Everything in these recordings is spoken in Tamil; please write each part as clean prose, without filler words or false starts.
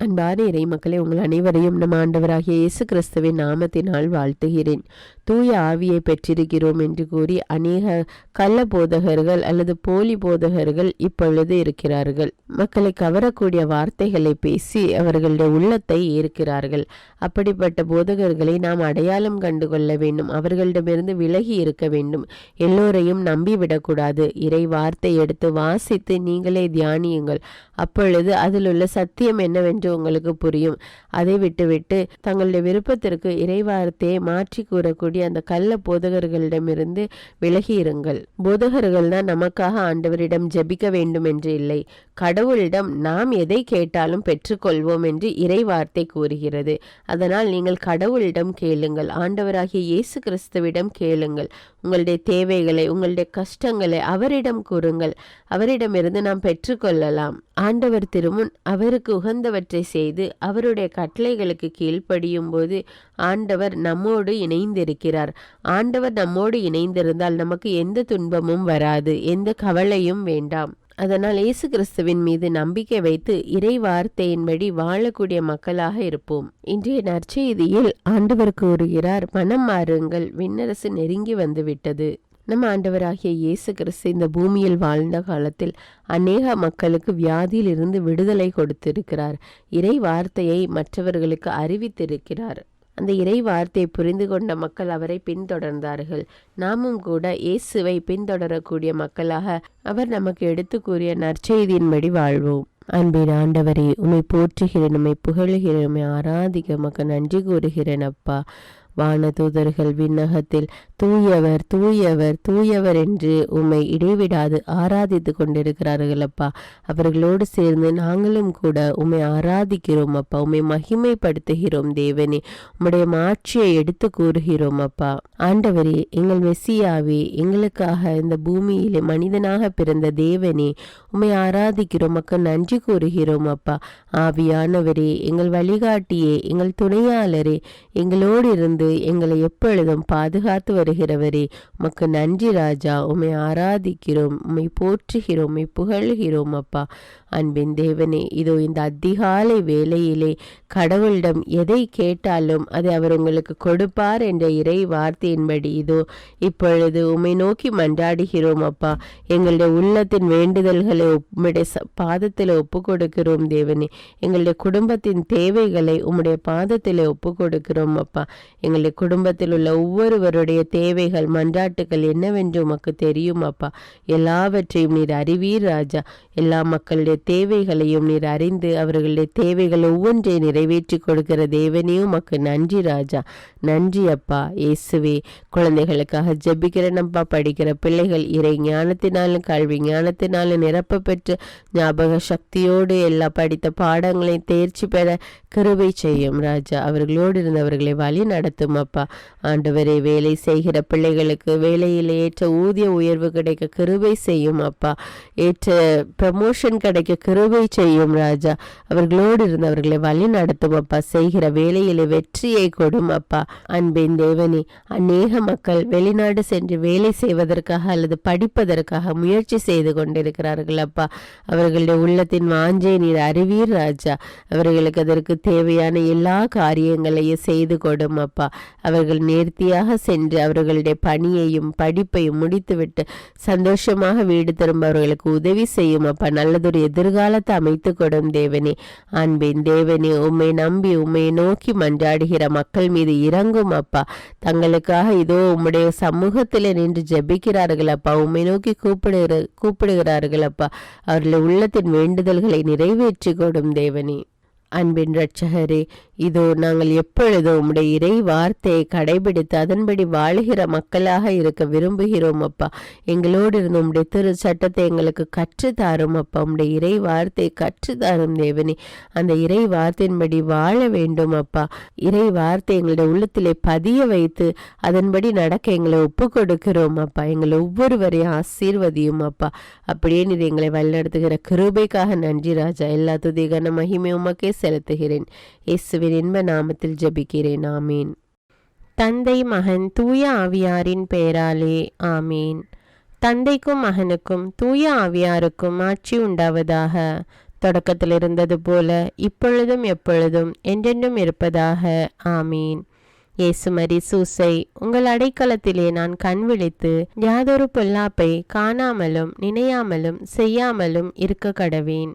அன்பான இறை மக்களே, உங்கள் அனைவரையும் நம் ஆண்டவராகிய இயேசு கிறிஸ்துவின் நாமத்தினால் வாழ்த்துகிறேன். தூய ஆவியை பெற்றிருக்கிறோம் என்று கூறி அநேக கள்ள போதகர்கள் அல்லது போலி போதகர்கள் இப்பொழுது இருக்கிறார்கள். மக்களை கவரக்கூடிய வார்த்தைகளை பேசி அவர்களுடைய உள்ளத்தை ஏற்கிறார்கள். அப்படிப்பட்ட போதகர்களை நாம் அடையாளம் கண்டு கொள்ள வேண்டும். அவர்களிடமிருந்து விலகி இருக்க வேண்டும். எல்லோரையும் நம்பிவிடக்கூடாது. இறை வார்த்தை எடுத்து வாசித்து நீங்களே தியானியுங்கள். அப்பொழுது அதில் உள்ள சத்தியம் என்னவென்று உங்களுக்கு புரியும். அதை விட்டுவிட்டு தங்களுடைய விருப்பத்திற்கு இறை வார்த்தையை மாற்றி கூறக்கூடிய அந்த கள்ள போதகர்களிடமிருந்து விலகி இருங்கள். போதகர்கள் தான் நமக்காக ஆண்டவரிடம் ஜெபிக்க வேண்டும் என்று இல்லை. கடவுளிடம் நாம் எதை கேட்டாலும் பெற்றுக்கொள்வோம் என்று இறை வார்த்தை கூறுகிறது. அதனால் நீங்கள் கடவுளிடம் கேளுங்கள். ஆண்டவராகிய இயேசு கிறிஸ்துவிடம் கேளுங்கள். உங்களுடைய தேவைகளை, உங்களுடைய கஷ்டங்களை அவரிடம் கூறுங்கள். அவரிடமிருந்து நாம் பெற்றுக்கொள்ளலாம். ஆண்டவர் திருமுன் அவருக்கு உகந்தவற்றை செய்து அவருடைய கட்டளைகளுக்கு கீழ்ப்படியும் போது ஆண்டவர் நம்மோடு இணைந்திருக்கிறார். ஆண்டவர் நம்மோடு இணைந்திருந்தால் நமக்கு எந்த துன்பமும் வராது, எந்த கவலையும் வேண்டாம். அதனால் இயேசு கிறிஸ்துவின் மீது நம்பிக்கை வைத்து இறை வார்த்தையின்படி வாழக்கூடிய மக்களாக இருப்போம். இன்றைய நற்செய்தியில் ஆண்டவர் கூறுகிறார், மனம் மாறுங்கள், விண்ணரசு நெருங்கி வந்து விட்டது. நம்ம ஆண்டவராகிய இயேசு கிறிஸ்து இந்த பூமியில் வாழ்ந்த காலத்தில் அநேக மக்களுக்கு வியாதியில் இருந்து விடுதலை கொடுத்திருக்கிறார். இறை வார்த்தையை மற்றவர்களுக்கு அறிவித்திருக்கிறார். அந்த இறை வார்த்தையை புரிந்து கொண்ட மக்கள் அவரை பின்தொடர்ந்தார்கள். நாமும் கூட இயேசுவை பின்தொடரக்கூடிய மக்களாக அவர் நமக்கு எடுத்து கூறிய நற்செய்தியின்படி வாழ்வோம். அன்பின் ஆண்டவரே, உம்மை போற்றுகிறேன், உம்மை புகழுகிறேன், உம்மை ஆராதிக்க உமக்கு நன்றி கூறுகிறேன் அப்பா. வானதூதர்கள் விண்ணகத்தில் தூயவர் தூயவர் தூயவர் என்று உம்மை இடைவிடாது ஆராதித்து கொண்டிருக்கிறார்கள் அப்பா. அவர்களோடு சேர்ந்து நாங்களும் கூட உம்மை ஆராதிக்கிறோம் அப்பா. உம்மை மகிமைப்படுத்துகிறோம் தேவனே. உம்முடைய மாட்சியை எடுத்து கூறுகிறோம் அப்பா. ஆண்டவரே, எங்கள் மெசியாவே, எங்களுக்காக இந்த பூமியிலே மனிதனாக பிறந்த தேவனே, உம்மை ஆராதிக்கிறோம், மக்க நன்றி கூறுகிறோம் அப்பா. ஆவியானவரே, எங்கள் வழிகாட்டியே, எங்கள் துணையாளரே, எங்களோடு இருந்து எங்களை எப்பொழுதும் பாதுகாத்து வருகிறவரே, உமக்கு நன்றி ராஜா. உம்மை ஆராதிக்கிறோம், உம்மை போற்றுகிறோம், உம்மை புகழ்கிறோம் அப்பா. அன்பின் தேவனே, இதோ இந்த அதிகாலை வேளையிலே கடவுளிடம் எதை கேட்டாலும் அதை அவர் உங்களுக்கு கொடுப்பார் என்ற இறை வார்த்தையின்படி இதோ இப்பொழுது உம்மை நோக்கி மன்றாடுகிறோம் அப்பா. எங்களுடைய உள்ளத்தின் வேண்டுதல்களை உம்முடைய பாதத்தில் ஒப்பு கொடுக்கிறோம் தேவனே. எங்களுடைய குடும்பத்தின் தேவைகளை உம்முடைய பாதத்தில் ஒப்பு கொடுக்கிறோம் அப்பா. எங்களுடைய குடும்பத்தில் உள்ள ஒவ்வொருவருடைய தேவைகள், மன்றாட்டுகள் என்னவென்று உமக்கு தெரியும் அப்பா. எல்லாவற்றையும் நீர் அறிவீர் ராஜா. எல்லா மக்களுடைய தேவைகளையும் நீர் அறிந்து அவர்களுடைய தேவைகள் ஒவ்வொன்றை நிறைவேற்றி கொடுக்கிற தேவனையும் உமக்கு நன்றி ராஜா. நன்றி அப்பா. இயேசுவே, குழந்தைகளுக்காக ஜெபிக்கிறேன் அப்பா. படிக்கிற பிள்ளைகள் இறை ஞானத்தினாலும் கல்வி ஞானத்தினாலும் நிரப்ப பெற்று ஞாபக சக்தியோடு எல்லா படித்த பாடங்களையும் தேர்ச்சி பெற கிருபை செய்யும் ராஜா. அவர்களோடு இருந்தவர்களை வழி நடத்தும் அப்பா. ஆண்டவரே, வேலை செய்கிற பிள்ளைகளுக்கு வேலையில் ஏற்ற ஊதிய உயர்வு கிடைக்க கிருபை செய்யும் அப்பா. ஏற்ற ப்ரமோஷன் கிடைக்க கிருபை செய்யும் ராஜா. அவர்களோடு இருந்தவர்களை வழி நடத்தும் அப்பா. செய்கிற வேலையிலே வெற்றியை கொடும் அப்பா. அன்பின் தேவனே, அநேக மக்கள் வெளிநாடு சென்று வேலை செய்வதற்காக அல்லது படிப்பதற்காக முயற்சி செய்து கொண்டிருக்கிறார்கள் அப்பா. அவர்களுடைய உள்ளத்தின் வாஞ்சை நீர் அறிவீர் ராஜா. அவர்களுக்கு அதற்கு தேவையான எல்லா காரியங்களையும் செய்து கொடும் அப்பா. அவர்கள் நேர்த்தியாக சென்று அவர்களுடைய பணியையும் படிப்பையும் முடித்துவிட்டு சந்தோஷமாக வீடு திரும்ப அவர்களுக்கு உதவி செய்யும் அப்பா. நல்லதொரு எதிர்காலத்தை அமைத்து கொடும் தேவனே. அன்பின் தேவனே, உம்மை நம்பி உம்மை நோக்கி மன்றாடுகிற மக்கள் மீது இறங்கும் அப்பா. தங்களுக்காக இதோ உம்முடைய சமூகத்தில் நின்று ஜெபிக்கிறார்கள் அப்பா. உம்மை நோக்கி கூப்பிடுகிறார்கள் அப்பா. அவர்களுடைய உள்ளத்தின் வேண்டுதல்களை நிறைவேற்றி கொடும் தேவனே. அன்பின் இரட்சகரே, இதோ நாங்கள் எப்பொழுதும் உம்முடைய இறை வார்த்தையை கடைபிடித்து அதன்படி வாழுகிற மக்களாக இருக்க விரும்புகிறோம் அப்பா. எங்களோடு இருந்து உம்முடைய திரு சட்டத்தை எங்களுக்கு கற்றுத்தாரும் அப்பா. உம்முடைய இறை வார்த்தையை கற்றுத்தாரும் தேவனே. அந்த இறை வார்த்தையின்படி வாழ வேண்டும் அப்பா. இறை வார்த்தை எங்களுடைய உள்ளத்திலே பதிய வைத்து அதன்படி நடக்க எங்களை ஒப்பு கொடுக்கிறோம் அப்பா. எங்களை ஒவ்வொருவரையும் ஆசீர்வதியும் அப்பா. அப்படியே நீர் எங்களை வழிநடத்துகிற கிருபைக்காக நன்றி ராஜா. எல்லா துதி கன மகிமை உமக்கே செலுத்துகிறேன். இயேசுவின் இன்ப நாமத்தில் ஜெபிக்கிறேன். ஆமீன். தந்தை, மகன், தூய ஆவியாரின் பெயராலே ஆமீன். தந்தைக்கும் மகனுக்கும் தூய ஆவியாருக்கும் ஆட்சி உண்டாவதாக. தொடக்கத்தில் இருந்தது போல இப்பொழுதும் எப்பொழுதும் என்றென்றும் இருப்பதாக. ஆமீன். இயேசுமரி சூசை, உங்கள் அடைக்கலத்திலே நான் கண் விழித்து யாதொரு பொல்லாப்பை காணாமலும் நினையாமலும் செய்யாமலும் இருக்க கடவேன்.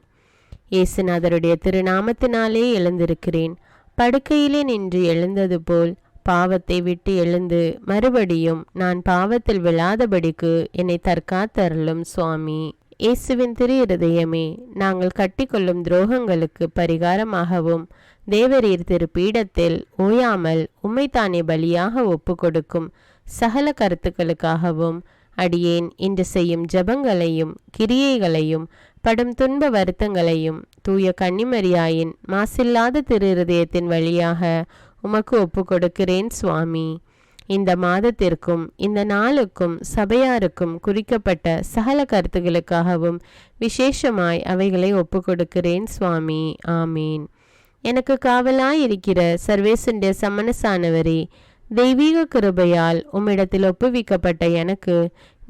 இயேசுநாதருடைய திருநாமத்தினாலே எழுந்திருக்கிறேன். படுக்கையிலே நின்று எழுந்தது போல் பாவத்தை விட்டு எழுந்து மறுபடியும் நான் பாவத்தில் விழாதபடிக்கு என்னை தற்காத்தருளும் சுவாமி. இயேசுவின் திரு இருதயமே, நாங்கள் கட்டிக்கொள்ளும் துரோகங்களுக்கு பரிகாரமாகவும் தேவரீர் திரு பீடத்தில் ஓயாமல் உம்மைத்தானே பலியாக ஒப்பு கொடுக்கும் சகல கருத்துக்களுக்காகவும் அடியேன் இன்று செய்யும் ஜபங்களையும் கிரியைகளையும் படும் துன்ப வருத்தங்களையும் தூய கன்னிமரியாயின் மாசில்லாத திரு இருதயத்தின் வழியாக உமக்கு ஒப்பு கொடுக்கிறேன் சுவாமி. இந்த மாதத்திற்கும் இந்த நாளுக்கும் சபையாருக்கும் குறிக்கப்பட்ட சகல கருத்துகளுக்காகவும் விசேஷமாய் அவைகளை ஒப்பு கொடுக்கிறேன் சுவாமி. ஆமீன். எனக்கு காவலாயிருக்கிற சர்வேசனுடைய சமனசானவரே, தெய்வீக கிருபையால் உம்மிடத்தில் ஒப்புவிக்கப்பட்ட எனக்கு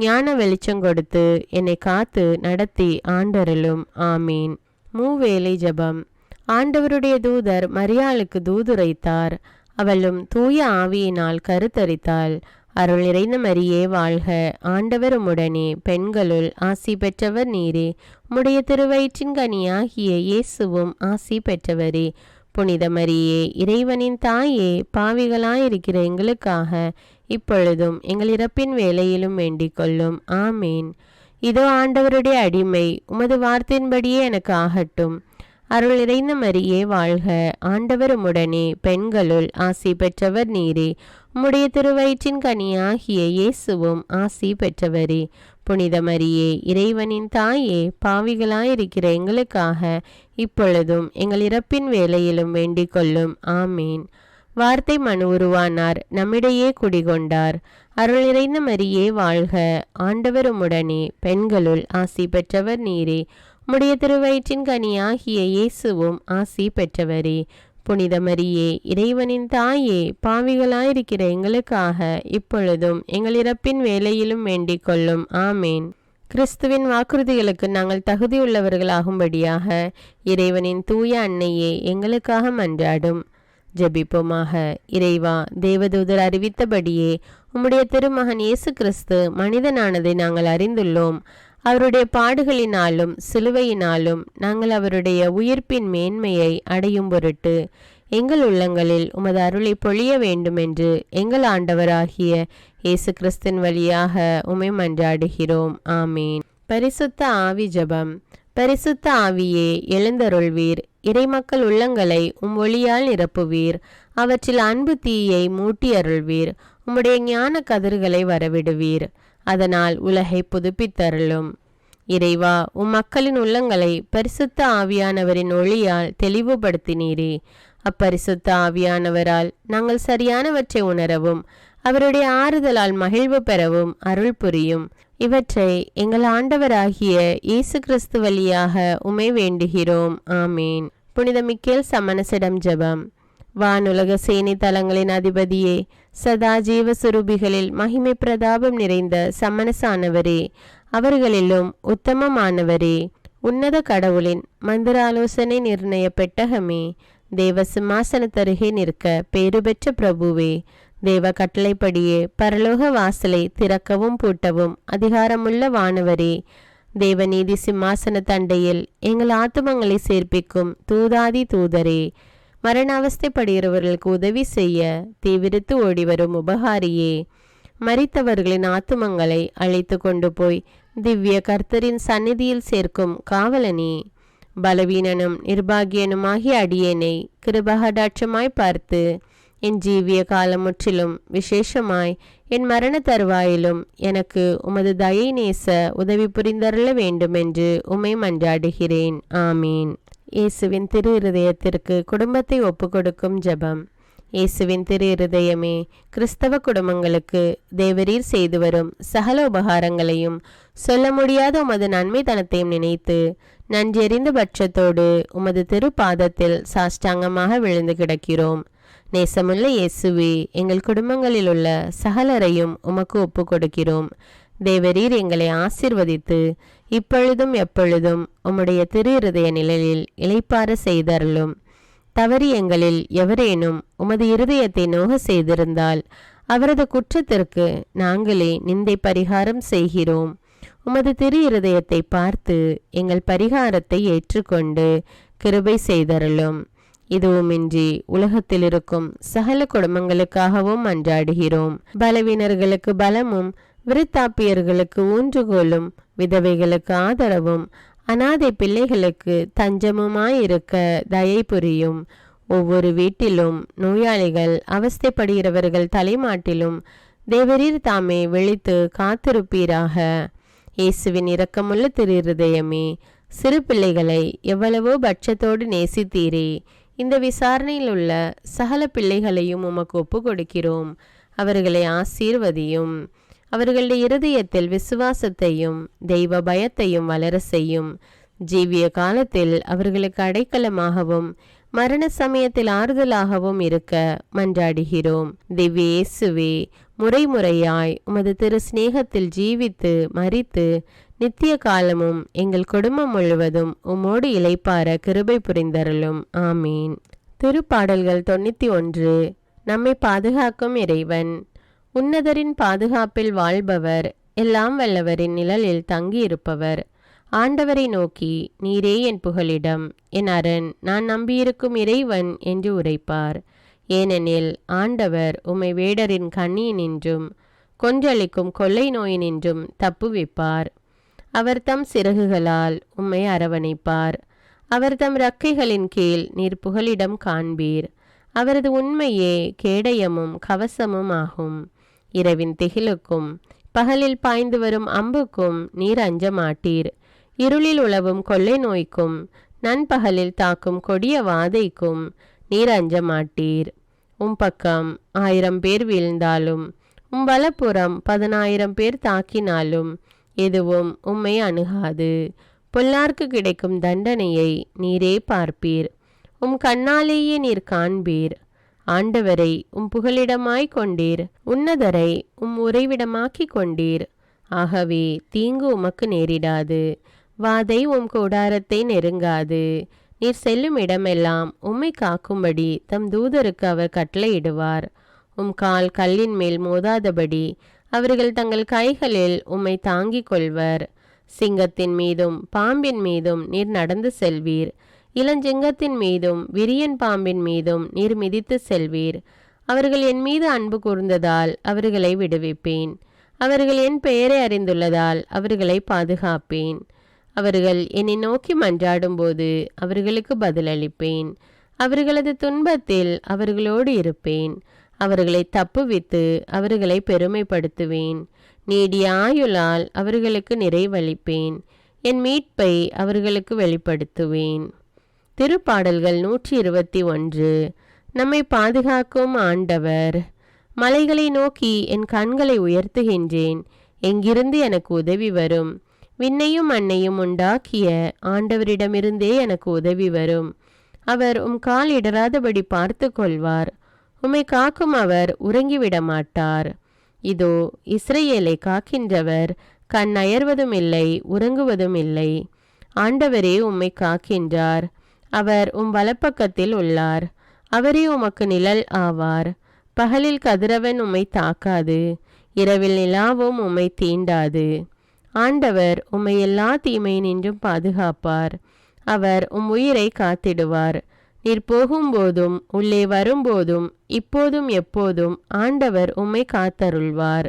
ஞான வெளிச்சம் கொடுத்து என்னை காத்து நடத்தி ஆண்டருளும். ஆமீன். மூவேளை ஜபம். ஆண்டவருடைய தூதர் மரியாளுக்கு தூதுரைத்தார். அவளும் தூய ஆவியினால் கருத்தரித்தாள். அருள் நிறைந்த மரியே வாழ்க, ஆண்டவர் உம்முடனே, பெண்களுள் ஆசி பெற்றவர் நீரே. உம்முடைய திருவயிற்றின் கனியாகிய இயேசுவும் ஆசி பெற்றவரே. புனித மரியே, இறைவனின் தாயே, பாவிகளாயிருக்கிற எங்களுக்காக இப்பொழுதும் எங்கள் இறப்பின் வேளையிலும் வேண்டிக் கொள்ளும். ஆமேன். இதோ ஆண்டவருடைய அடிமை, உமது வார்த்தையின்படியே எனக்கு ஆகட்டும். அருள் நிறைந்த மரியே வாழ்க, ஆண்டவர் உம்முடனே, பெண்களுள் ஆசி பெற்றவர் நீரே. உம்முடைய திருவயிற்றின் கனியாகிய இயேசுவும் ஆசி பெற்றவரே. புனித மரியே, இறைவனின் தாயே, பாவிகளாயிருக்கிற எங்களுக்காக இப்பொழுதும் எங்கள் இறப்பின் வேளையிலும் வேண்டிக் கொள்ளும். ஆமேன். வார்த்தை மனு உருவானார், நம்மிடையே குடிகொண்டார். அருள் நிறைந்த மரியே வாழ்க, ஆண்டவர் உம்முடனே, பெண்களுள் ஆசி பெற்றவர் நீரே. உம்முடைய திருவயிற்றின் கனியாகிய இயேசுவும் ஆசி பெற்றவரே. புனித மரியே, இறைவனின் தாயே, பாவிகளாயிருக்கிற எங்களுக்காக இப்பொழுதும் எங்கள் இறப்பின் வேளையிலும் வேண்டிக் கொள்ளும். ஆமேன். கிறிஸ்துவின் வாக்குறுதிகளுக்கு நாங்கள் தகுதியுள்ளவர்களாகும்படியாக இறைவனின் தூய அன்னையே எங்களுக்காக மன்றாடும். ஜெபிப்போமாக. இறைவா, தேவதூதர் அறிவித்தபடியே உம்முடைய திருமகன் இயேசு கிறிஸ்து மனிதனானதை நாங்கள் அறிந்துள்ளோம். அவருடைய பாடுகளினாலும் சிலுவையினாலும் நாங்கள் அவருடைய உயிர்ப்பின் மேன்மையை அடையும் பொருட்டு எங்கள் உள்ளங்களில் உமது அருளை பொழிய வேண்டுமென்று எங்கள் ஆண்டவராகிய இயேசு கிறிஸ்தின் வழியாக உம்மை மன்றாடுகிறோம். ஆமீன். பரிசுத்த ஆவி ஜபம். பரிசுத்த ஆவியே, எழுந்தருள்வீர். இறைமக்கள் உள்ளங்களை ஒளியால் நிரப்புவீர். அவற்றில் அன்பு தீயை மூட்டி அருள்வீர். உம்முடைய ஞான கதிர்களை வரவிடுவீர். அதனால் உலகை புதுப்பித்தருளும். இறைவா, மக்களின் உள்ளங்களை பரிசுத்த ஆவியானவரின் ஒளியால் தெளிவுபடுத்தினீரே. அப்பரிசுத்த ஆவியானவரால் நாங்கள் சரியானவற்றை உணரவும் அவருடைய ஆறுதலால் மகிழ்வு பெறவும் அருள் புரியும். இவற்றை எங்கள் ஆண்டவராகிய இயேசு கிறிஸ்து வழியாக உம்மை வேண்டுகிறோம். ஆமீன். புனித மிக்கேல் சமணசிடம் ஜெபம். வானுலக சேனை தலங்களின் அதிபதியே, சதா ஜீவ சுரூபிகளில் மகிமை பிரதாபம் நிறைந்த சமணசானவரே, அவர்களிலும் உத்தமமானவரே, உன்னத கடவுளின் மந்திராலோசனை நிர்ணய பெட்டகமே, தேவ சிம்மாசனத்தருகே நிற்க பேறு பெற்ற பிரபுவே, தேவ கட்டளைப்படியே பரலோக வாசலை திறக்கவும் பூட்டவும் அதிகாரமுள்ள வானவரே, தேவநீதி சிம்மாசன தண்டையில் எங்கள் ஆத்துமங்களை சேர்ப்பிக்கும் தூதாதி தூதரே, மரண அவஸ்தைப்படுகிறவர்களுக்கு உதவி செய்ய தீவிரித்து ஓடிவரும் உபகாரியே, மரித்தவர்களின் ஆத்துமங்களை அழைத்து கொண்டு போய் திவ்ய கர்த்தரின் சந்நிதியில் சேர்க்கும் காவலனே, பலவீனனும் நிர்பாகியனுமாகிய அடியேனை கிருபகடாட்சமாய் பார்த்து என் ஜீவிய காலம் முற்றிலும் விசேஷமாய் என் மரண தருவாயிலும் எனக்கு உமது தயை நேச உதவி புரிந்தருள வேண்டுமென்று உம்மை மன்றாடுகிறேன். ஆமீன். இயேசுவின் திரு இருதயத்திற்கு குடும்பத்தை ஒப்புக்கொடுக்கும் ஜெபம். இயேசுவின் திரு இருதயமே, கிறிஸ்தவ குடும்பங்களுக்கு தேவரீர் செய்து வரும் சகல உபகாரங்களையும் சொல்ல முடியாத உமது நன்மைத்தனத்தையும் நினைத்து நன்றியறிந்த பட்சத்தோடு உமது திரு பாதத்தில் சாஷ்டாங்கமாக விழுந்து கிடக்கிறோம். நேசமுள்ள இயேசுவே, எங்கள் குடும்பங்களில் உள்ள சகலரையும் உமக்கு ஒப்பு கொடுக்கிறோம். தேவரீர் எங்களை ஆசீர்வதித்து இப்பொழுதும் எப்பொழுதும் உம்முடைய திரு இருதய நிழலில் இளைப்பாற செய்தருளும். தவறி எங்களில் எவரேனும் உமது இருதயத்தை நோக செய்திருந்தால் அவரது குற்றத்திற்கு நாங்களே நிந்தை பரிகாரம் செய்கிறோம். உமது திரு இருதயத்தை பார்த்து எங்கள் பரிகாரத்தை ஏற்றுக்கொண்டு கிருபை செய்தருளும். இதுவுமின்றி உலகத்தில் இருக்கும் சகல குடும்பங்களுக்காகவும் மன்றாடுகிறோம். பலவீனர்களுக்கு பலமும், விருத்தாப்பியர்களுக்கு ஊன்றுகோலும், விதவைகளுக்கு ஆதரவும், அனாதை பிள்ளைகளுக்கு தஞ்சமுமாயிருக்க தயை புரியும். ஒவ்வொரு வீட்டிலும் நோயாளிகள், அவஸ்தைப்படுகிறவர்கள் தலைமாட்டிலும் தேவரீர் தாமே விழித்து காத்திருப்பீராக. இயேசுவின் இரக்கமுள்ள திரு இருதயமே, சிறு பிள்ளைகளை எவ்வளவோ பட்சத்தோடு நேசித்தீரே. இந்த விசாரணையில் உள்ள சகல பிள்ளைகளையும் உமக்கு ஒப்பு கொடுக்கிறோம். அவர்களை ஆசீர்வதியும். அவர்களுடைய இருதயத்தில் விசுவாசத்தையும் தெய்வ பயத்தையும் வளர செய்யும். ஜீவிய காலத்தில் அவர்களுக்கு அடைக்கலமாகவும் மரண சமயத்தில் ஆறுதலாகவும் இருக்க மன்றாடுகிறோம். திவ்ய இயேசுவே, முறைமுறையாய் உமது திரு சிநேகத்தில் ஜீவித்து மரித்து நித்திய காலமும் எங்கள் குடும்பம் முழுவதும் உம்மோடு இளைப்பார கிருபை புரிந்தருளும். ஆமீன். திருப்பாடல்கள் 91. நம்மை பாதுகாக்கும் இறைவன். உன்னதரின் பாதுகாப்பில் வாழ்பவர், எல்லாம் வல்லவரின் நிழலில் தங்கியிருப்பவர். ஆண்டவரை நோக்கி, நீரே என் புகலிடம், என் அரண், நான் நம்பியிருக்கும் இறைவன் என்று உரைப்பார். ஏனெனில் ஆண்டவர் உம்மை வேடரின் கண்ணியினின்றும் கொன்றளிக்கும் கொள்ளை நோயினின்றும் தப்புவிப்பார். அவர் தம் சிறகுகளால் உம்மை அரவணைப்பார். அவர் தம் இறக்கைகளின் கீழ் நீர் புகலிடம் காண்பீர். அவரது உண்மையே கேடயமும் கவசமும் ஆகும். இரவின் திகிலுக்கும் பகலில் பாய்ந்து வரும் அம்புக்கும் நீர் அஞ்ச மாட்டீர். இருளில் உலவும் கொள்ளை நோய்க்கும் நண்பகலில் தாக்கும் கொடிய வாதைக்கும் நீர் அஞ்ச மாட்டீர். பக்கம் 1000 பேர் வீழ்ந்தாலும் வலப்புறம் 10,000 பேர் தாக்கினாலும் எதுவும் உம்மை அணுகாது. பொல்லார்க்கு கிடைக்கும் தண்டனையை நீரே பார்ப்பீர். கண்ணாலேயே நீர் காண்பீர். ஆண்டவரை புகலிடமாய் கொண்டீர். உன்னதரை உறைவிடமாக்கி கொண்டீர். ஆகவே தீங்கு உமக்கு நேரிடாது. வாதை கூடாரத்தை நெருங்காது. நீர் செல்லும் இடமெல்லாம் உம்மை காக்கும்படி தம் தூதருக்கு அவர் கட்டளையிடுவார். கால் கல்லின் மேல் மோதாதபடி அவர்கள் தங்கள் கைகளில் உம்மை தாங்கிக் கொள்வர். சிங்கத்தின் மீதும் பாம்பின் மீதும் நீர் நடந்து செல்வீர். இளஞ்சிங்கத்தின் மீதும் விரியன் பாம்பின் மீதும் நீர் மிதித்து செல்வீர். அவர்கள் என் மீது அன்பு கூர்ந்ததால் அவர்களை விடுவிப்பேன். அவர்கள் என் பெயரை அறிந்துள்ளதால் அவர்களை பாதுகாப்பேன். அவர்கள் என்னை நோக்கி மன்றாடும்போது அவர்களுக்கு பதிலளிப்பேன். அவர்களது துன்பத்தில் அவர்களோடு இருப்பேன். அவர்களை தப்புவித்து அவர்களை பெருமைப்படுத்துவேன். நீடிய ஆயுளால் அவர்களுக்கு நிறைவளிப்பேன். என் மீட்பை அவர்களுக்கு வெளிப்படுத்துவேன். திருப்பாடல்கள் 121. நம்மை பாதுகாக்கும் ஆண்டவர். மலைகளை நோக்கி என் கண்களை உயர்த்துகின்றேன். எங்கிருந்து எனக்கு உதவி வரும்? விண்ணையும் மண்ணையும் உண்டாக்கிய ஆண்டவரிடமிருந்தே எனக்கு உதவி வரும். அவர் கால் இடராதபடி பார்த்து கொள்வார். உம்மை காக்கும் அவர் உறங்கிவிட மாட்டார். இதோ இஸ்ரவேலை காக்கின்றவர் கண் அயர்வதும் இல்லை, உறங்குவதும் இல்லை. ஆண்டவரே உம்மை காக்கின்றார். அவர் வலப்பக்கத்தில் உள்ளார். அவரே உமக்கு நிழல் ஆவார். பகலில் கதிரவன் உம்மை தாக்காது, இரவில் நிலாவும் உம்மை தீண்டாது. ஆண்டவர் உம்மை எல்லா தீமையினின்றும் பாதுகாப்பார். அவர் உயிரை காத்திடுவார். நீர் போகும்போதும் உள்ளே வரும்போதும் இப்போதும் எப்போதும் ஆண்டவர் உம்மை காத்தருள்வார்.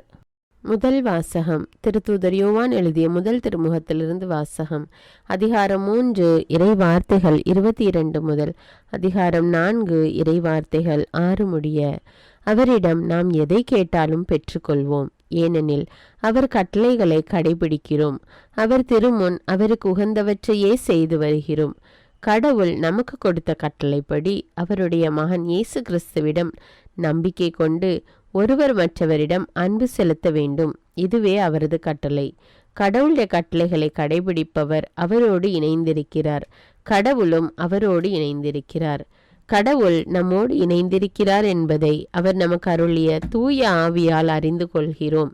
முதல் வாசகம். திருத்தூதர் யோவான் எழுதிய முதல் திருமுகத்திலிருந்து வாசகம். அதிகாரம் 3 இறை வார்த்தைகள் 22 முதல் அதிகாரம் 4 இறை வார்த்தைகள் 6 முடிய. அவரிடம் நாம் எதை கேட்டாலும் பெற்றுக்கொள்வோம், ஏனெனில் அவர் கட்டளைகளை கடைபிடிக்கிறோம். அவர் திருமுன் அவருக்கு உகந்தவற்றையே செய்து வருகிறோம். கடவுள் நமக்கு கொடுத்த கட்டளைப்படி அவருடைய மகன் இயேசு கிறிஸ்துவிடம் நம்பிக்கை கொண்டு ஒருவர் மற்றவரிடம் அன்பு செலுத்த வேண்டும். இதுவே அவரது கட்டளை. கடவுளுடைய கட்டளைகளை கடைபிடிப்பவர் அவரோடு இணைந்திருக்கிறார். கடவுளும் அவரோடு இணைந்திருக்கிறார். கடவுள் நம்மோடு இணைந்திருக்கிறார் என்பதை அவர் நமக்கு அருளிய தூய ஆவியால் அறிந்து கொள்கிறோம்.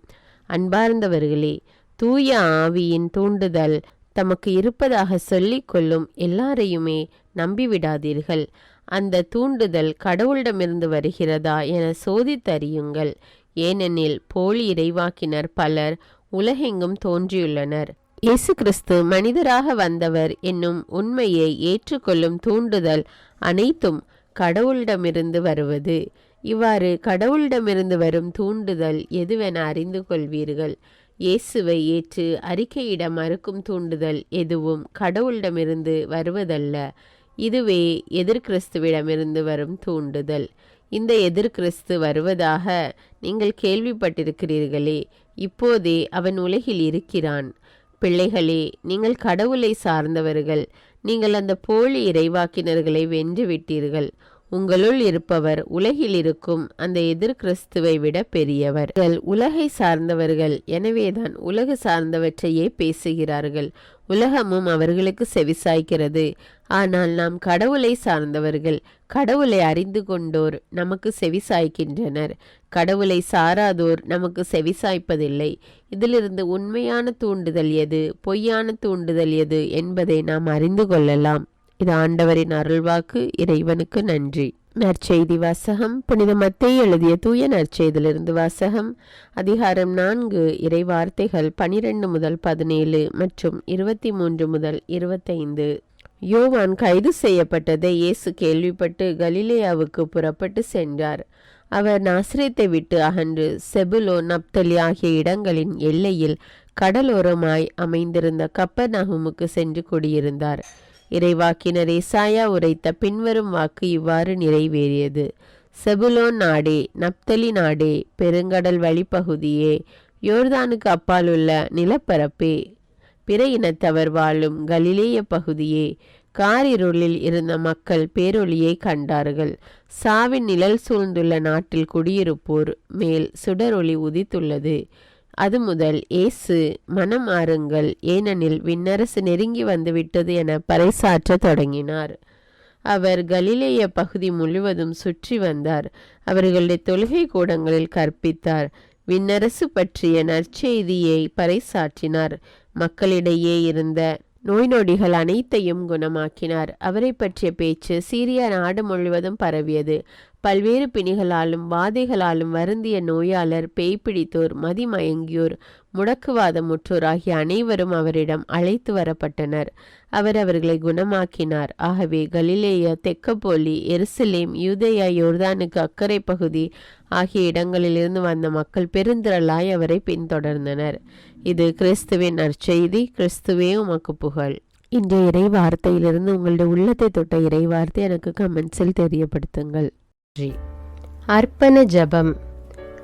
அன்பார்ந்தவர்களே, தூய ஆவியின் தூண்டுதல் தமக்கு இருப்பதாக சொல்லிக் கொள்ளும் எல்லாரையுமே நம்பிவிடாதீர்கள். அந்த தூண்டுதல் கடவுளிடமிருந்து வருகிறதா என சோதித்தறியுங்கள். ஏனெனில் போலி இறைவாக்கினர் பலர் உலகெங்கும் தோன்றியுள்ளனர். இயேசு கிறிஸ்து மனிதராக வந்தவர் என்னும் உண்மையை ஏற்றுக்கொள்ளும் தூண்டுதல் அனைத்தும் கடவுளிடமிருந்து வருவது. இவ்வாறு கடவுளிடமிருந்து வரும் தூண்டுதல் எதுவென அறிந்து கொள்வீர்கள். இயேசுவை ஏற்று அறிக்கையிட மறுக்கும் தூண்டுதல் எதுவும் கடவுளிடமிருந்து வருவதல்ல. இதுவே எதிர்கிறிஸ்துவிடமிருந்து வரும் தூண்டுதல். இந்த எதிர்கிறிஸ்து வருவதாக நீங்கள் கேள்விப்பட்டிருக்கிறீர்களே, இப்போதே அவன் உலகில் இருக்கிறான். பிள்ளைகளே, நீங்கள் கடவுளை சார்ந்தவர்கள். நீங்கள் அந்த போலி இறைவாக்கினர்களை வென்றுவிட்டீர்கள். உங்களுள் இருப்பவர் உலகில் இருக்கும் அந்த எதிர்கிறிஸ்துவை விட பெரியவர். உலகை சார்ந்தவர்கள், எனவேதான் உலகு சார்ந்தவற்றையே பேசுகிறார்கள். உலகமும் அவர்களுக்கு செவிசாய்க்கிறது. ஆனால் நாம் கடவுளை சார்ந்தவர்கள், கடவுளை அறிந்து கொண்டோர் நமக்கு செவிசாய்க்கின்றனர். கடவுளை சாராதோர் நமக்கு செவிசாய்ப்பதில்லை. இதிலிருந்து உண்மையான தூண்டுதல் எது, பொய்யான தூண்டுதல் எது என்பதை நாம் அறிந்து கொள்ளலாம். இது ஆண்டவரின் அருள்வாக்கு. இறைவனுக்கு நன்றி. நற்செய்தி வாசகம். புனித மத்தேயு எழுதிய தூய நற்செய்தியிலிருந்து வாசகம். அதிகாரம் 4 இறை வார்த்தைகள் 12 முதல் 17 மற்றும் 23 முதல் 25. யோவான் கைது செய்யப்பட்டதை இயேசு கேள்விப்பட்டு கலிலேயாவுக்கு புறப்பட்டு சென்றார். அவர் நாசரேத்தை விட்டு அகன்று செபுலோன், நப்தலி ஆகிய இடங்களின் எல்லையில் கடலோரமாய் அமைந்திருந்த கப்பர்நகூமுக்கு சென்று குடியிருந்தார். இறைவாக்கினர் ஏசாயா உரைத்த பின்வரும் வாக்கு இவ்வாறு நிறைவேறியது. செபுலோன் நாடே, நப்தலி நாடே, பெருங்கடல் வழிப்பகுதியே, யோர்தானுக்கு அப்பால் உள்ள நிலப்பரப்பே, பிற இனத்தவர் வாழும் கலிலேய பகுதியே, காரிருளில் இருந்த மக்கள் பேரொளியை கண்டார்கள். சாவின் நிழல் சூழ்ந்துள்ள நாட்டில் குடியிருப்போர் மேல் சுடரொளி உதித்துள்ளது. அது முதல் இயேசு மனம் மாறுங்கள், ஏனெனில் விண்ணரசு நெருங்கி வந்துவிட்டது என பறைசாற்ற தொடங்கினார். அவர் கலிலேய பகுதி முழுவதும் சுற்றி வந்தார். அவர்களுடைய தொழுகை கூடங்களில் கற்பித்தார். விண்ணரசு பற்றிய நற்செய்தியை பறைசாற்றினார். மக்களிடையே இருந்த நோய் நொடிகள் அனைத்தையும் குணமாக்கினார். அவரை பற்றிய பேச்சு சீரியா நாடு முழுவதும் பரவியது. பல்வேறு பிணிகளாலும் வாதைகளாலும் வருந்திய நோயாளர், பேய் பிடித்தோர், மதிமயங்கியோர், முடக்குவாதமுற்றோர் ஆகிய அனைவரும் அவரிடம் அழைத்து வரப்பட்டனர். அவர் அவர்களை குணமாக்கினார். ஆகவே கலிலேயா, தெக்கப்போலி, எருசலேம், யூதேயா, யோர்தானுக்கு அக்கறை பகுதி ஆகிய இடங்களிலிருந்து வந்த மக்கள் பெருந்திரளாய் அவரை பின்தொடர்ந்தனர். இது கிறிஸ்துவின் நற்செய்தி. கிறிஸ்துவே உமக்கு புகழ். இன்றைய இறை வார்த்தையிலிருந்து உங்களுடைய உள்ளத்தை தொட்ட இறை வார்த்தை எனக்கு கமெண்ட்ஸில் தெரியப்படுத்துங்கள். அர்ப்பண ஜபம்.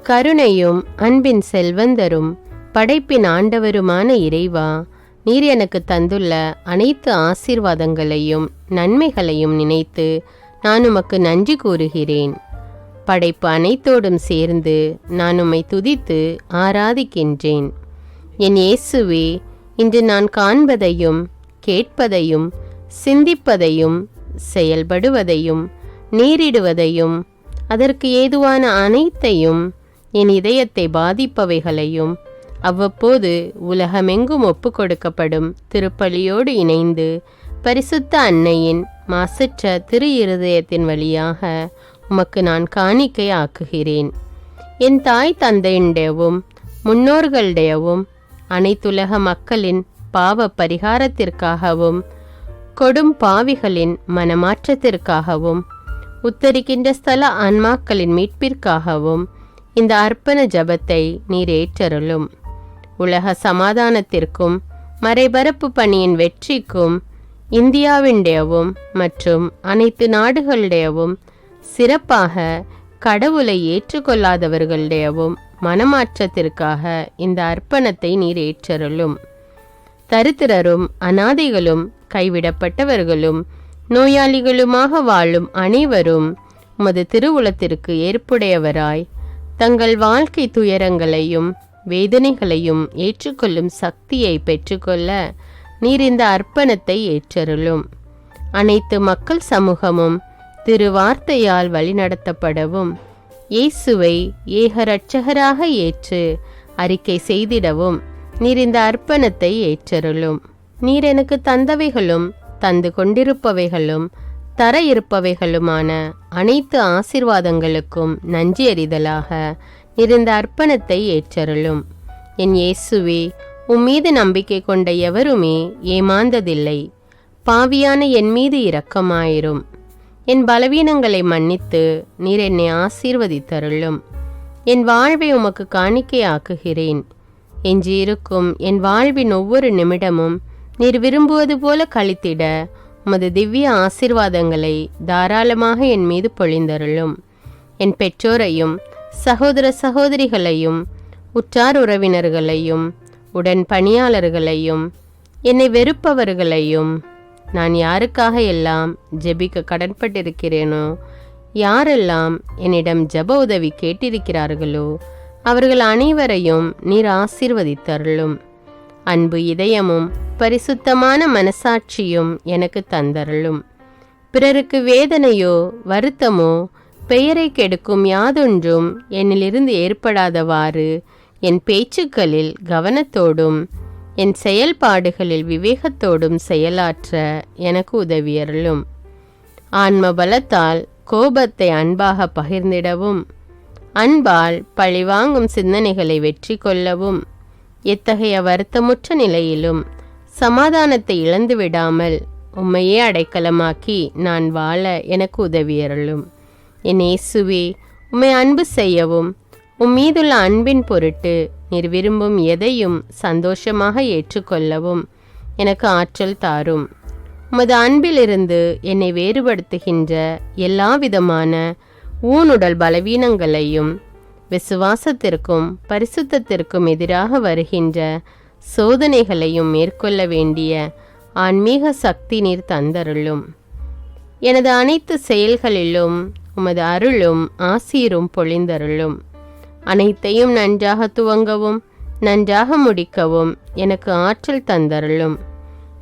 கருணையும் அன்பின் செல்வந்தரும் படைப்பின் ஆண்டவருமான இறைவா, நீர் எனக்கு தந்துள்ள அனைத்து ஆசீர்வாதங்களையும் நன்மைகளையும் நினைத்து நான் உமக்கு நன்றி கூறுகிறேன். படைப்பு அனைத்தோடும் சேர்ந்து நான் உம்மை துதித்து ஆராதிக்கின்றேன். என் இயேசுவே, இன்று நான் காண்பதையும் கேட்பதையும் சிந்திப்பதையும் செயல்படுவதையும் நேரிடுவதையும் அதற்கு ஏதுவான அனைத்தையும் என் இதயத்தை பாதிப்பவைகளையும் அவ்வப்போது உலகமெங்கும் ஒப்பு கொடுக்கப்படும் திருப்பலியோடு இணைந்து பரிசுத்த அன்னையின் மாசற்ற திரு இருதயத்தின் வழியாக உமக்கு நான் காணிக்கை ஆக்குகிறேன். என் தாய் தந்தையுடையவும் முன்னோர்களுடையவும் அனைத்துலக மக்களின் பாவ பரிகாரத்திற்காகவும் கொடும் பாவிகளின் மனமாற்றத்திற்காகவும் உத்தரிக்கின்ற ஸ்தல ஆன்மாக்களின் மீட்பிற்காகவும் இந்த அர்ப்பண ஜபத்தை நீர் ஏற்றருளும். உலக சமாதானத்திற்கும் மறைபரப்பு பணியின் வெற்றிக்கும் இந்தியாவின்டையவும் மற்றும் அனைத்து நாடுகளுடையவும் சிறப்பாக கடவுளை ஏற்றுக்கொள்ளாதவர்களுடையவும் மனமாற்றத்திற்காக இந்த அர்ப்பணத்தை நீர் ஏற்றருளும். தரித்திரரும் அனாதைகளும் கைவிடப்பட்டவர்களும் நோயாளிகளுமாக வாழும் அனைவரும் உமது திருவுளத்திற்கு ஏற்புடையவராய் தங்கள் வாழ்க்கை துயரங்களையும் வேதனைகளையும் ஏற்றுக்கொள்ளும் சக்தியை பெற்றுக்கொள்ள நீர் இந்த அர்ப்பணத்தை ஏற்றருளும். அனைத்து மக்கள் சமூகமும் திருவார்த்தையால் வழிநடத்தப்படவும் இயேசுவை ஏக இரட்சகராக ஏற்று அறிக்கை செய்திடவும் நீர் இந்த அர்ப்பணத்தை ஏற்றருளும். நீர் எனக்கு தந்தவைகளும் தந்து கொண்டிருப்பவைகளும் தர இருப்பவைகளுமான அனைத்து ஆசீர்வாதங்களுக்கும் நன்றி அறிதலாக நீர் இந்த அர்ப்பணத்தை ஏற்றருளும். என் இயேசுவே, உம்மீது நம்பிக்கை கொண்ட எவருமே ஏமாந்ததில்லை. பாவியான என் மீது இரக்கமாயிரும். என் பலவீனங்களை மன்னித்து நீர் என்னை ஆசீர்வதித்தருளும். என் வாழ்வை உமக்கு காணிக்கையாக்குகிறேன். எஞ்சியிருக்கும் என் வாழ்வின் ஒவ்வொரு நிமிடமும் நீர் விரும்புவது போல கழித்திட உமது திவ்ய ஆசீர்வாதங்களை தாராளமாக என் மீது பொழிந்தருளும். என் பெற்றோரையும் சகோதர சகோதரிகளையும் உற்றார் உறவினர்களையும் உடன் பணியாளர்களையும் என்னை வெறுப்பவர்களையும் நான் யாருக்காக எல்லாம் ஜெபிக்க கடன்பட்டிருக்கிறேனோ, யாரெல்லாம் என்னிடம் ஜெப உதவி கேட்டிருக்கிறார்களோ அவர்கள் அனைவரையும் நீர் ஆசீர்வதித்தருளும். அன்பு இதயமும் பரிசுத்தமான மனசாட்சியும் எனக்கு தந்தருளும். பிறருக்கு வேதனையோ வருத்தமோ பெயரை கெடுக்கும் யாதொன்றும் என்னிலிருந்து ஏற்படாதவாறு என் பேச்சுக்களில் கவனத்தோடும் என் செயல்பாடுகளில் விவேகத்தோடும் செயலாற்ற எனக்கு உதவியருளும். ஆன்ம பலத்தால் கோபத்தை அன்பாக பகிர்ந்திடவும் அன்பால் பழிவாங்கும் சிந்தனைகளை வெற்றி கொள்ளவும் எத்தகைய வருத்தமுற்ற நிலையிலும் சமாதானத்தை இழந்து விடாமல் உம்மையே அடைக்கலமாக்கி நான் வாழ எனக்கு உதவியருளும். என் இயேசுவே, உம்மை அன்பு செய்யவும் உம்மீதுள்ள அன்பின் பொருட்டு நீர் விரும்பும் எதையும் சந்தோஷமாக ஏற்றுக்கொள்ளவும் எனக்கு ஆற்றல் தாரும். உமது அன்பிலிருந்து என்னை வேறுபடுத்துகின்ற எல்லா விதமான ஊனுடல் பலவீனங்களையும் விசுவாசத்திற்கும் பரிசுத்தத்திற்கும் எதிராக வருகின்ற சோதனைகளையும் மேற்கொள்ள வேண்டிய ஆன்மீக சக்தி நீர் தந்தருளும். எனது அனைத்து செயல்களிலும் உமது அருளும் ஆசீரும் பொழிந்தருளும். அனைத்தையும் நன்றாக துவங்கவும் நன்றாக முடிக்கவும் எனக்கு ஆற்றல் தந்தருளும்.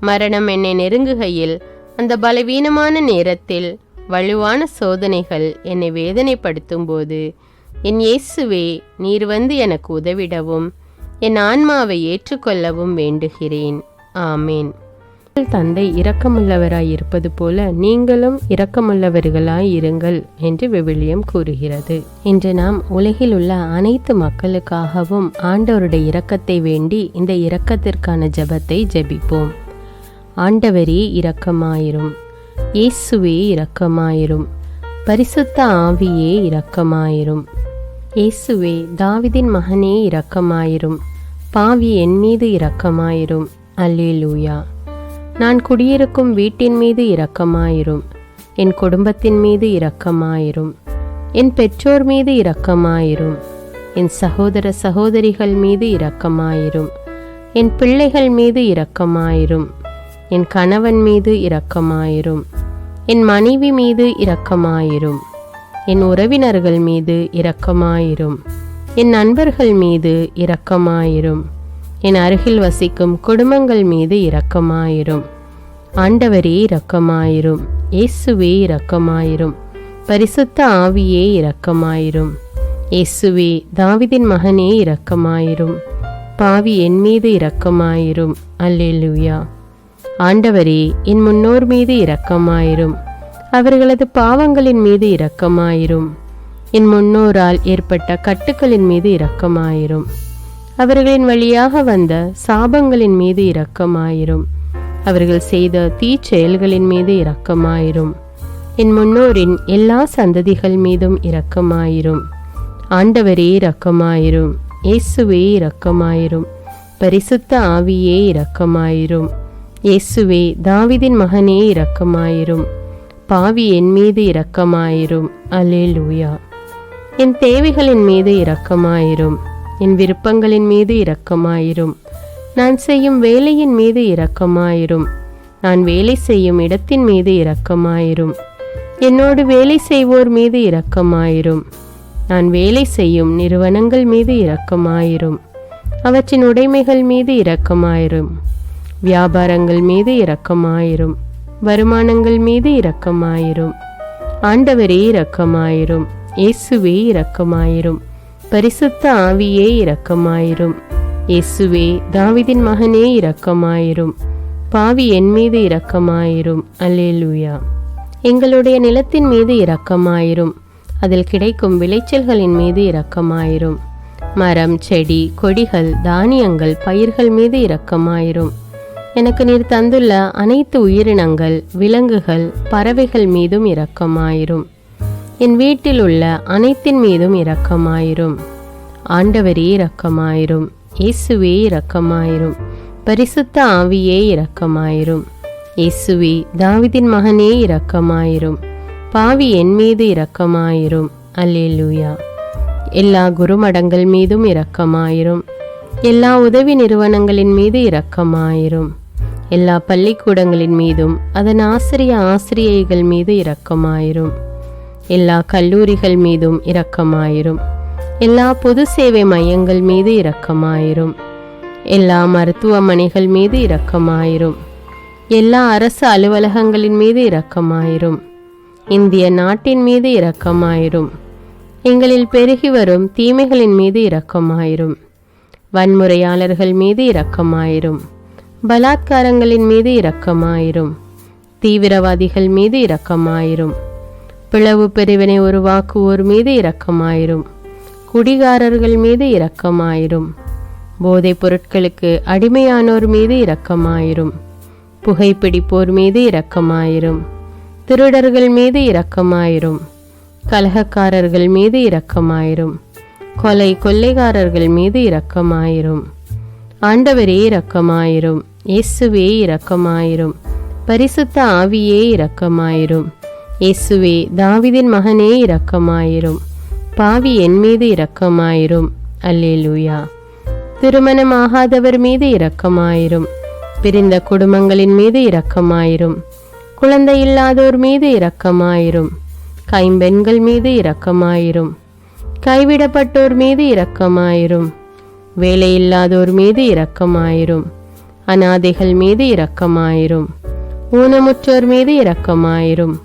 மரணம் என்னை நெருங்குகையில் அந்த பலவீனமான நேரத்தில் வலுவான சோதனைகள் என்னை வேதனைப்படுத்தும் போது என் இயேசுவே, நீர் வந்து எனக்கு உதவிடவும் என் ஆன்மாவை ஏற்றுக்கொள்ளவும் வேண்டுகிறேன். ஆமேன். தந்தை இரக்கமுள்ளவராய் இருப்பது போல நீங்களும் இரக்கமுள்ளவர்களாய் இருங்கள் என்று விவிலியம் கூறுகிறது. இன்று நாம் உலகில் உள்ள அனைத்து மக்களுக்காகவும் ஆண்டவருடைய இரக்கத்தை வேண்டி இந்த இரக்கத்திற்கான ஜெபத்தை ஜெபிப்போம். ஆண்டவரே இரக்கமாயிரும். இயேசுவே இரக்கமாயிரும். பரிசுத்த ஆவியே இரக்கமாயிரும். இயேசுவே, தாவீதின் மகனே இரக்கமாயிரும். பாவி என் மீது இரக்கமாயிரும். அல்லேலூயா. நான் குடியிருக்கும் வீட்டின் மீது இரக்கமாயிரும். என் குடும்பத்தின் மீது இரக்கமாயிரும். என் பெற்றோர் மீது இரக்கமாயிரும். என் சகோதர சகோதரிகள் மீது இரக்கமாயிரும். என் பிள்ளைகள் மீது இரக்கமாயிரும். என் கணவன் மீது இரக்கமாயிரும். என் மனைவி மீது இரக்கமாயிரும். என் உறவினர்கள் மீது இரக்கமாயிரும். என் நண்பர்கள் மீது இரக்கமாயிரும். என் அருகில் வசிக்கும் குடும்பங்கள் மீது இரக்கமாயிரும். ஆண்டவரே இரக்கமாயிரும். இயேசுவே இரக்கமாயிரும். பரிசுத்த ஆவியே இரக்கமாயிரும். இயேசுவே, தாவீதின் மகனே இரக்கமாயிரும். பாவி என் மீது இரக்கமாயிரும். அல்லேலூயா. ஆண்டவரே, என் முன்னோர் மீது இரக்கமாயிரும். அவர்களது பாவங்களின் மீது இரக்கமாயிரும். என் முன்னோரால் ஏற்பட்ட கட்டுக்களின் மீது இரக்கமாயிரும். அவர்களின் வழியாக வந்த சாபங்களின் மீது இரக்கமாயிரும். அவர்கள் செய்த தீச்செயல்களின் மீது இரக்கமாயிரும். என் முன்னோரின் எல்லா சந்ததிகள் மீதும் இரக்கமாயிரும். ஆண்டவரே இரக்கமாயிரும். இயேசுவே இரக்கமாயிரும். பரிசுத்த ஆவியே இரக்கமாயிரும். இயேசுவே, தாவீதின் மகனே இரக்கமாயிரும். பாவி என் மீது இரக்கமாயிரும். அல்லேலூயா. என் தேவைகளின் மீது இரக்கமாயிரும். என் விருப்பங்களின் மீது இரக்கமாயிரும். நான் செய்யும் வேலையின் மீது இரக்கமாயிரும். நான் வேலை செய்யும் இடத்தின் மீது இரக்கமாயிரும். என்னோடு வேலை செய்வோர் மீது இரக்கமாயிரும். நான் வேலை செய்யும் நிறுவனங்கள் மீது இரக்கமாயிரும். அவற்றின் உடைமைகள் மீது இரக்கமாயிரும். வியாபாரங்கள் மீது இரக்கமாயிரும். வருமானங்கள் மீது இரக்கமாயிரும். ஆண்டவரே இரக்கமாயிரும். இயேசுவே இரக்கமாயிரும். பரிசுத்த ஆவியே இரக்கமாயிரும். இயேசுவே தாவீதின் மகனே இரக்கமாயிரும். பாவி என் மீது இரக்கமாயிரும். அல்லேலூயா. எங்களுடைய நிலத்தின் மீது இரக்கமாயிரும். அதில் கிடைக்கும் விளைச்சல்களின் மீது இரக்கமாயிரும். மரம், செடி, கொடிகள், தானியங்கள், பயிர்கள் மீது இரக்கமாயிரும். எனக்கு நீர் தந்துள்ள அனைத்து உயிரினங்கள், விலங்குகள், பறவைகள் மீதும் இரக்கமாயிரும். என் வீட்டில் உள்ள அனைத்தின் மீதும் இரக்கமாயிரும். ஆண்டவரே இரக்கமாயிரும். இயேசுவே இரக்கமாயிரும். பரிசுத்த ஆவியே இரக்கமாயிரும். இயேசுவே தாவீதின் மகனே இரக்கமாயிரும். பாவி என் மீது இரக்கமாயிரும். அல்லேலூயா. எல்லா குருமடங்கள் மீதும் இரக்கமாயிரும். எல்லா உதவி நிறுவனங்களின் மீது இரக்கமாயிரும். எல்லா பள்ளிக்கூடங்களின் மீதும் அதன் ஆசிரியைகள் மீது இரக்கமாயிரும். எல்லா கல்லூரிகள் மீதும் இரக்கமாயிரும். எல்லா பொது சேவை மையங்கள் மீது இரக்கமாயிரும். எல்லா மருத்துவமனைகள் மீது இரக்கமாயிரும். எல்லா அரசு அலுவலகங்களின் மீது இரக்கமாயிரும். இந்திய நாட்டின் மீது இரக்கமாயிரும். எங்களில் பெருகி வரும் தீமைகளின் மீது இரக்கமாயிரும். வன்முறையாளர்கள் மீது இரக்கமாயிரும். பலாத்காரங்களின் மீது இரக்கமாயிரும். தீவிரவாதிகள் மீது இரக்கமாயிரும். பிளவு பிரிவினை உருவாக்குவோர் மீது இரக்கமாயிரும். குடிகாரர்கள் மீது இரக்கமாயிரும். போதைப் பொருட்களுக்கு அடிமையானோர் மீது இரக்கமாயிரும். புகைப்பிடிப்போர் மீது இரக்கமாயிரும். திருடர்கள் மீது இரக்கமாயிரும். கலகக்காரர்கள் மீது இரக்கமாயிரும். கொள்ளைக்காரர்கள் மீது இரக்கமாயிரும். ஆண்டவரே இரக்கமாயிரும். இயேசுவே இரக்கமாயிரும். பரிசுத்த ஆவியே இரக்கமாயிரும். இயேசுவே தாவீதின் மகனே இரக்கமாயிரும். பாவி என் மீது இரக்கமாயிரும். அல்லேலூயா. திருமணமாகாதவர் மீது இரக்கமாயிரும். பிரிந்த குடும்பங்களின் மீது இரக்கமாயிரும். குழந்தை இல்லாதோர் மீது இரக்கமாயிரும். கைம்பெண்கள் மீது இரக்கமாயிரும். கைவிடப்பட்டோர் மீது இரக்கமாயிரும். வேலையில்லாதோர் மீது இரக்கமாயிரும். அநாதைகள் மீது இரக்கமாயிரும். ஊனமுற்றோர் மீது இரக்கமாயிரும்.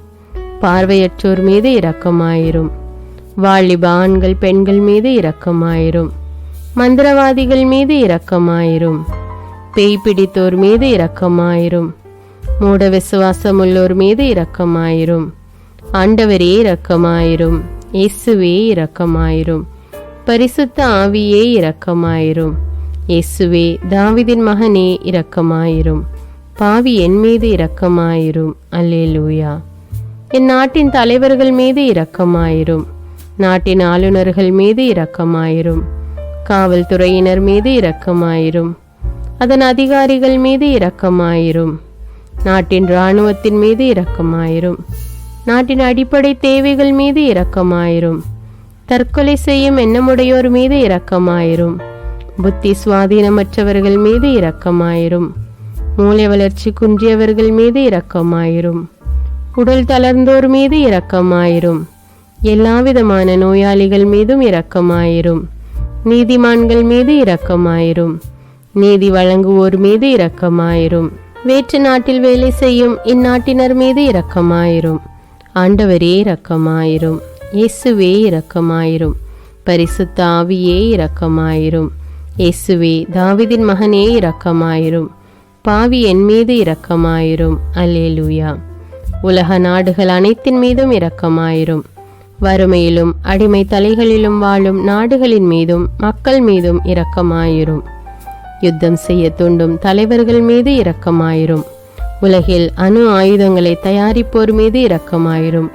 பார்வையற்றோர் மீது இரக்கமாயிரும். வாலிப ஆண்கள் பெண்கள் மீது இரக்கமாயிரும். மந்திரவாதிகள் மீது இரக்கமாயிரும். பேய் பிடித்தோர் மீது இரக்கமாயிரும். மூட விசுவாசம் உள்ளோர் மீது இரக்கமாயிரும். ஆண்டவரே இரக்கமாயிரும். இயேசுவே இரக்கமாயிரும். பரிசுத்த ஆவியே இரக்கமாயிரும். இயேசுவே தாவீதின் மகனே இரக்கமாயிரும். பாவி என் மீது இரக்கமாயிரும். அல்லேலூயா. என் நாட்டின் தலைவர்கள் மீது இரக்கமாயிரும். நாட்டின் ஆளுநர்கள் மீது இரக்கமாயிரும். காவல்துறையினர் மீது இரக்கமாயிரும். அதன் அதிகாரிகள் மீது இரக்கமாயிரும். நாட்டின் இராணுவத்தின் மீது இரக்கமாயிரும். நாட்டின் அடிப்படை தேவைகள் மீது இரக்கமாயிரும். தற்கொலை செய்யும் எண்ணமுடையோர் மீது இரக்கமாயிரும். புத்தி சுவாதீனமற்றவர்கள் மீது இரக்கமாயிரும். மூளை வளர்ச்சி குன்றியவர்கள் மீது இரக்கமாயிரும். உடல் தளர்ந்தோர் மீது இரக்கமாயிரும். எல்லாவிதமான நோயாளிகள் மீதும் இரக்கமாயிரும். நீதிமான்கள் மீது இரக்கமாயிரும். நீதி வழங்குவோர் மீது இரக்கமாயிரும். வேற்று நாட்டில் வேலை செய்யும் இந்நாட்டினர் மீது இரக்கமாயிரும். ஆண்டவரே இரக்கமாயிரும். இயேசுவே இரக்கமாயிரும். பரிசுத்த ஆவியே இரக்கமாயிரும். இயேசுவே தாவீதின் மகனே இரக்கமாயிரும். பாவி என் மீது இரக்கமாயிரும். அல்லேலூயா. உலக நாடுகள் அனைத்தின் மீதும் இரக்கமாயிரும். வறுமையிலும் அடிமை தலைகளிலும் வாழும் நாடுகளின் மீதும் மக்கள் மீதும் இரக்கமாயிரும். யுத்தம் செய்ய தூண்டும் தலைவர்கள் மீது இரக்கமாயிரும். உலகில் அணு ஆயுதங்களை தயாரிப்போர் மீது இரக்கமாயிரும்.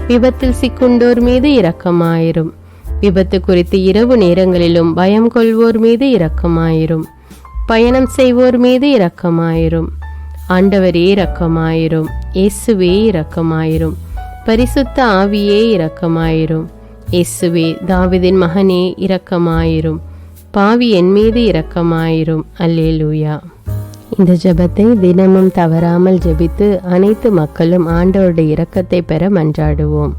விபத்தில் சிக்குண்டோர் மீது இரக்கமாயிரும். விபத்து குறித்து இரவு நேரங்களிலும் பயம் கொள்வோர் மீது இரக்கமாயிரும். பயணம் செய்வோர் மீது இரக்கமாயிரும். ஆண்டவரே இரக்கமாயிரும். இயேசுவே இரக்கமாயிரும். பரிசுத்த ஆவியே இரக்கமாயிரும். இயேசுவே தாவீதின் மகனே இரக்கமாயிரும். பாவி என் மீது இரக்கமாயிரும். அல்லேலூயா. இந்த ஜெபத்தை தினமும் தவறாமல் ஜெபித்து அனைத்து மக்களும் ஆண்டவருடைய இரக்கத்தை பெற மன்றாடுவோம்.